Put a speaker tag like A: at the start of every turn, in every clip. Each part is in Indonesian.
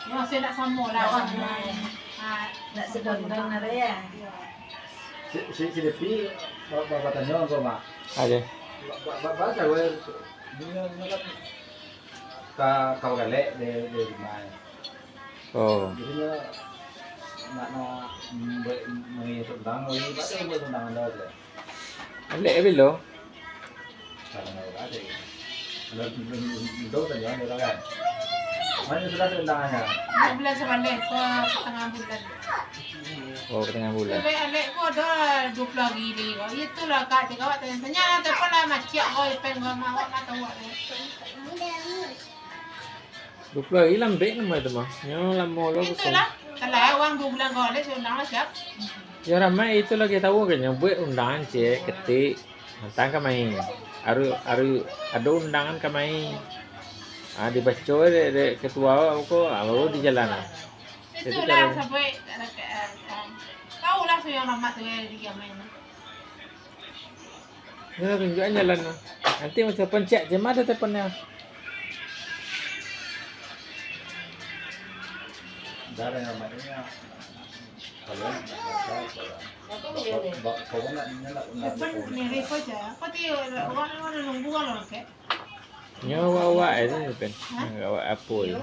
A: Ya, saya nak sama lah.
B: Nak sedang-sedang ada ya.
C: Si Depi bapak tanya kok mak.
D: Ada.
C: Baca gue ini kan kau galek de rumah.
D: Oh.
C: Jadinya nak tentang ini baca gue tentang anda aja.
D: Alek bilo.
C: Karena nggak ada. Kalau itu tanya orang kan. Mana sudah undangannya?
A: 2 bulan sebalik ke setengah bulan.
D: Oh, tengah bulan.
A: Tapi alek ko ada 20 hari ni. Itulah kak cakap awak tanya telepon lah macam kau pengen awak nak tahu awak.
D: 20 hari lambek nama itu mah. Yang lama lo
A: Itulah. Kalau awang 2 bulan kau alek saya undang lah siap.
D: Ya ramai itu lagi tahu kan yang buat undangan cek ketik. Tang kamai. Ada undangan kamai. Dibaca de ketua aku baru di jalan.
A: Itulah sampai kau lah yang ramai tu dia main.
D: Ya tunjukkan jalan. Nanti macam pencet je mana telefonnya.
C: Dari namanya kalau kau nak
A: Depan ni rekod je. Kau tiup orang nunggu kalau ke.
D: Nyawa itu pen. Awak apa ya?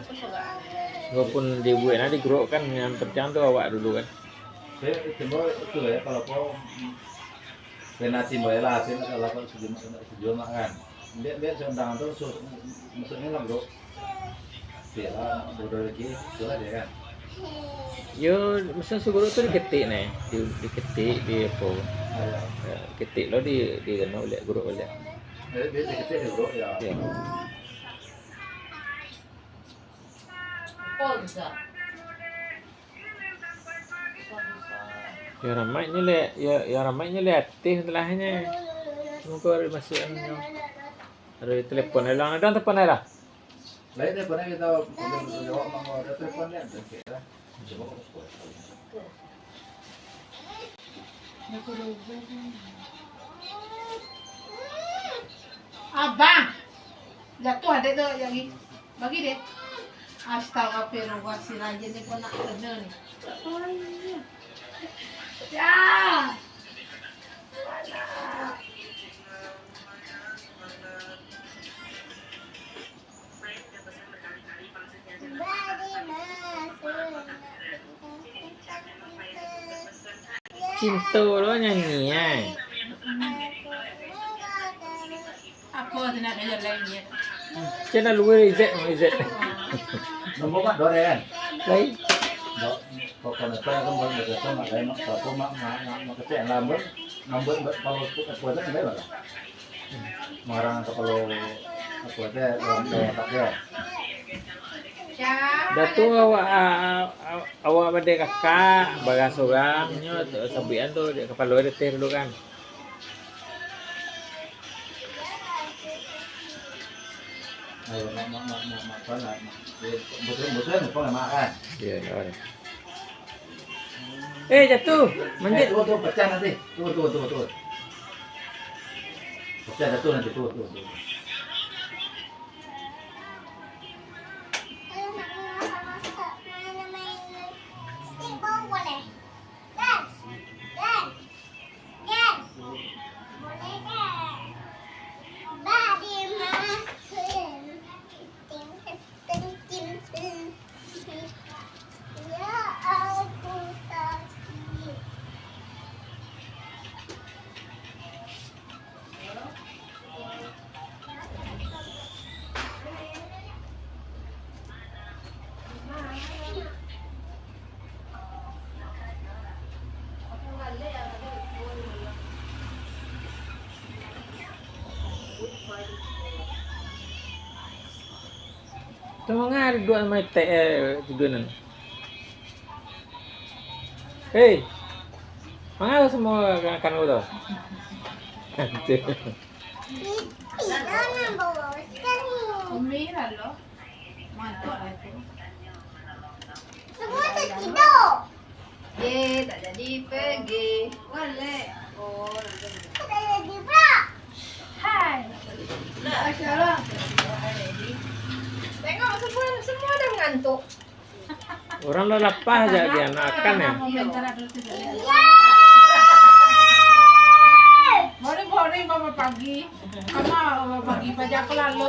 D: Walaupun dibuat nanti grup kan yang penting tu awak dulu kan.
C: Timbul itu ya kalau kau kena timbul lah sih kalau kau sejauh makan. Dia seundangan tu maksudnya lah bro. Dia lah bodoh lagi, itulah dia kan.
D: Yo, masa seguro tu diketik nih, diketik di apa? Ketik lo di kena oleh grup oleh.
C: Dia ketik bro ya.
B: Oh bisa.
D: Ya ramainya le, ya ramainya le aktif setelahnya. Semoga ada masuknya. Ada telepon hilang, ada telepon lah.
C: Lain daripada kita jawab mau ada teleponnya dan kita coba
A: Abang, jatuh ada tu lagi. Bagi deh. Astagfirullah si Raja ni pun nak kena ni. Ya.
D: Cinta lo nyanyi ya.
A: Apa tu nak kerja lainnya?
D: Cina luar izet.
C: nombor mak dore kan.
D: Lain.
C: Kalau nak saya kan boleh bekerja mak lain mak satu mak kecil lambat nombor kalau aku ada enggak lah. Marang atau kalau aku ada dalam tak dia.
D: Datu awak pada kakak bagas orangnya sabian tu dia kepala ada teh dulu kan.
C: Ayo mak sana. Betul apa mak kan?
D: Iya, ada. Jatuh. Manjat.
C: Tuh pecah nanti. Tuh. Pecah jatuh nanti tuh.
D: Tama nga dua may tudunan. Hey. Mga semua kan udah.
A: Umira lo. Mantap lah tu.
B: Semua tertidur.
A: Tak jadi pergi. Boleh. Oh,
B: Tak jadi pula.
A: hai. Masyaallah. Tengok semua dah mengantuk.
D: Orang lo lapar aja dia makan ya.
A: Boleh mama pagi. Mama pagi pagi aku lalu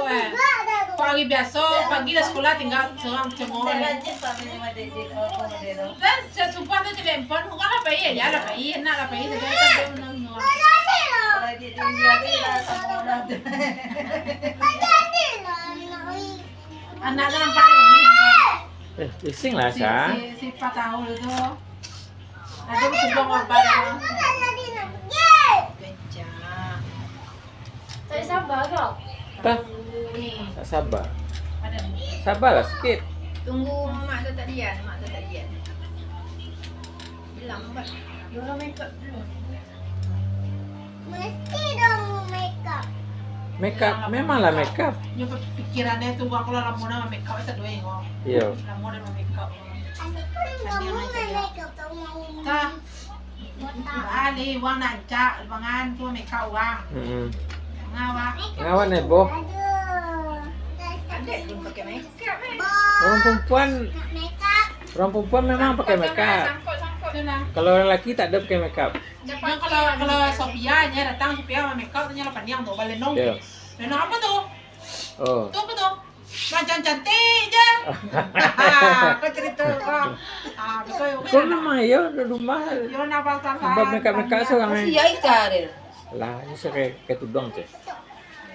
A: Pagi biasa, pagi dah sekolah tinggal seorang cemor. Dan saya sumpah tu telefon, bukan lah bayi ya, lah bayi, nak lah bayi, jadi kita belum. Anak tu nampak ni.
D: Bising lah Sa.
A: Si 4 tahun itu. Ada sebelum apa dah.
B: Saya sabar kau.
D: Tak, tak sabar.
A: Ada.
D: Sabarlah sikit.
B: Tunggu mak tu tak dian, Bilang mak. Diorang make up dulu. Mesti dong make up.
D: Make up, memanglah make up.
A: Yung pikirannya tu aku lah lamun nama make up itu dua yang
D: Iya.
A: lamun nama make up.
B: Tak.
A: Ali wang nanca bangan tu make up wang. Ngawa.
D: Ngawan ya, Bo.
B: Adik belum pakai make up.
D: Orang perempuan memang pakai make up.
A: Tu lah.
D: Kalau orang lelaki tak ada pakai make up.
A: Yang kalau Sophia nya datang Sophia make up tu nya lapan yang tu balenong.
D: Iya.
A: Lenong apa tu?
D: Oh.
A: Tu apa tu? Macam cantik je. Kau cerita kau.
D: Kau memang ya di rumah.
A: Yo nak pasal.
D: Sebab make up seorang ni.
B: Ya ikar.
D: Lah, ini saya kayak tudung je.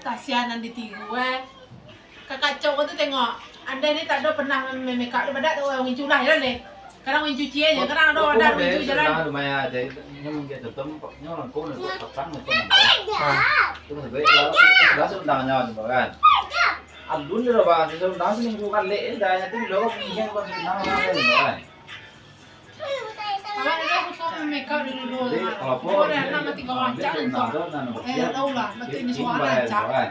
A: Kasihanan di tigu Kekacau kau tu tengok. Anda ni tak ada pernah make up daripada tu orang incu lah jalan. Kadang orang cuci aja, kadang ada orang incu jalan.
C: Lumayan aja, nhưng cái thực tâm nhưng là cô này tập tắn một con tôi phải vậy là sự đào nhò thì bảo gan ăn luôn rồi bà thì sao đó nhưng cô ăn lễ đây tức là lúc nghe con sự nào ra đây bảo gan
A: Kalau dia aku make up dulu.
C: jadi kalau cô
A: Orang nak mati kau wancak
C: biết
A: entah.
C: nào đó là một cái
A: Tahu lah, mati ni
C: chính
A: suara
C: bài
A: wancak.
C: bảo gan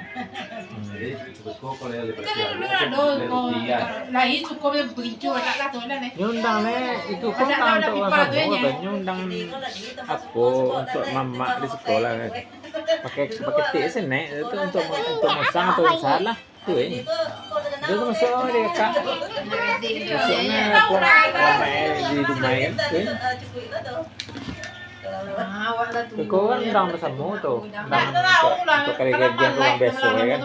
C: jadi sebut cô có lẽ là
A: Kita dulu ada kau. Lah ini cukup dia berincu tak lah tu lah ni.
D: Nyundang itu pun tak untuk orang semua kan. Nyundang aku untuk mama di sekolah kan. Pakai tik sini itu untuk masang atau salah tu ini. Dia tu masuk dia kak. Masuknya ramai di rumah kan. Kau kan undang bersama tu.
A: Tak tahu lah.
D: Untuk kerja-kerja orang biasa kan.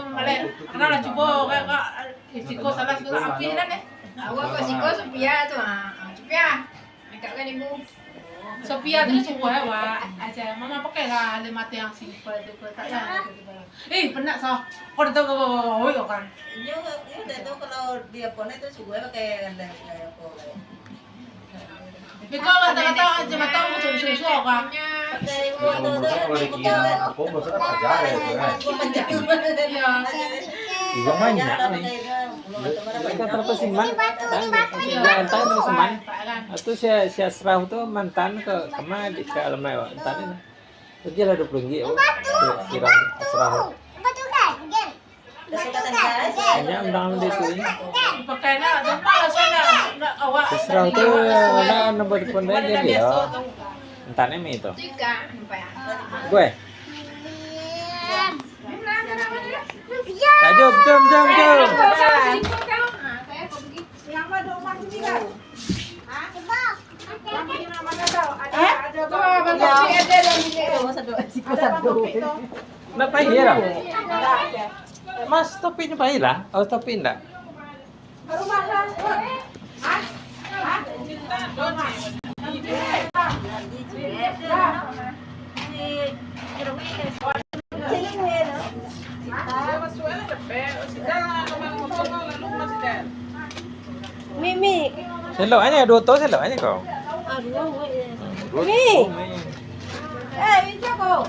A: Karena lah cuba kak risiko salah segala api dah ni.
B: Awak kau siko Sophia tu Sophia. Make up kan ibu.
A: Sophia tu suruh wak. Aja mama pakai lah air mata yang simple tu tak lah. Penat sah. Kau dah tahu kau kan.
E: Yo udah tahu kalau dia pon itu suka pakai ganda kayak apa.
A: Tapi kau kata-kata aja mata aku susu kan.
C: kalau dikira aku maksudnya ajar ya kan
A: Iya.
D: Juga banyak nih. Kita terpesiman. Jangan tahu terpesiman. Itu si Asraf tu mantan ke kemana di ke Alamai mantan ini. Pergi lah 20 ringgit. Si Asraf. Hanya undang dia tu ini.
A: Pakai nak tempat sana awak.
D: Si Asraf tu nak nombor telefon dia dia. Mantannya mi itu.
B: Jika nampak ya.
D: Gue. Tak jom. Nak pahit lah. Mas topi ni pahit lah. Oh topi enggak.
B: Mimi.
D: Selok aja 2 tahun selok aja kau.
B: Mi. Bisa kau.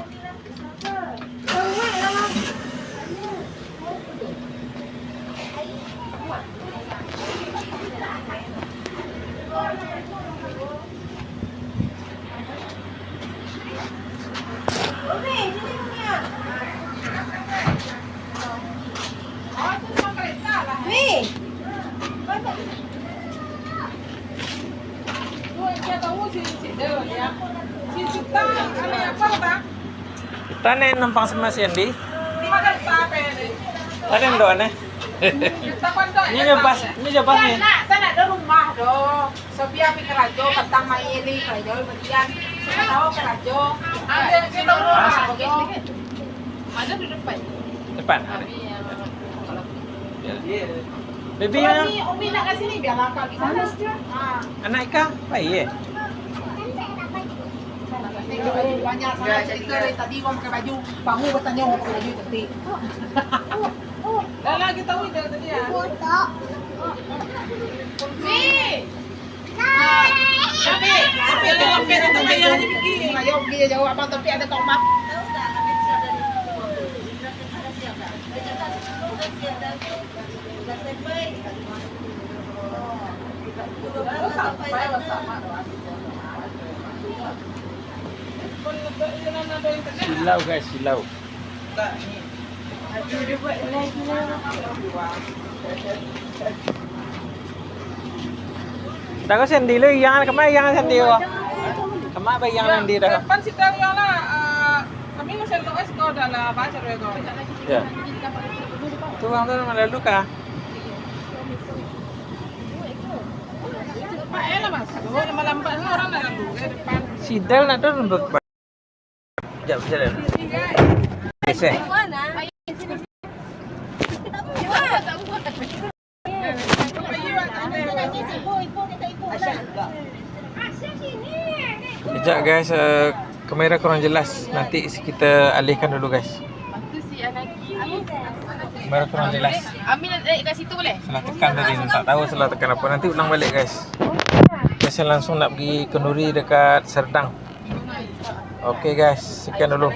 D: Kita nih numpang sama si Andy. Tadi ndo aneh. Ini lepas nih.
A: Tak nak ada rumah doh. Sophia pergi kerajo, petang main ni kerajo bagian. Saya tahu kerajo. Ada kita rumah. Mana di depan?
D: Depan. Baby
A: Kalau
D: mana?
A: ni Umi nak kat sini biarlah Kak di sana. Ha.
D: Anak Ika baik
A: Banyak sangat cerita dari tadi orang pakai baju, kamu bertanya orang pakai baju cantik. Dah lah kita tahu dia tadi ya. Umi. Tapi tengok pen tu bayar aja fikir. Ayo pergi jawab abang tapi ada kat rumah.
E: Tahu tak kami siap dari ada siap tak? Dia cakap sudah siap dah tu. Dah sampai.
A: Oh, sampai sama.
D: Silau guys, silau.
A: Dia buat lagi lah.
D: Dah kau sendi lu yang kemana yang sendi wah? Kemana apa yang sendi dah?
A: Depan situ ya lah. Kami masih tahu kau dah lah baca rego.
D: Ya. Tu bang tu mana lalu kah?
A: Pak lah mas. Oh, nama lambat orang nak lalu ke depan.
D: Sidal nak tu untuk. Jap jalan. Okey. Sekejap guys, kamera kurang jelas. Nanti kita alihkan dulu guys.
B: Lepas tu si Anaki ni.
D: Kamera kurang jelas.
B: Amin nak naik kat situ boleh?
D: Salah tekan tadi, tak tahu salah tekan apa. Nanti ulang balik guys. Saya langsung nak pergi kenduri dekat Serdang. Okey guys, sekian dulu.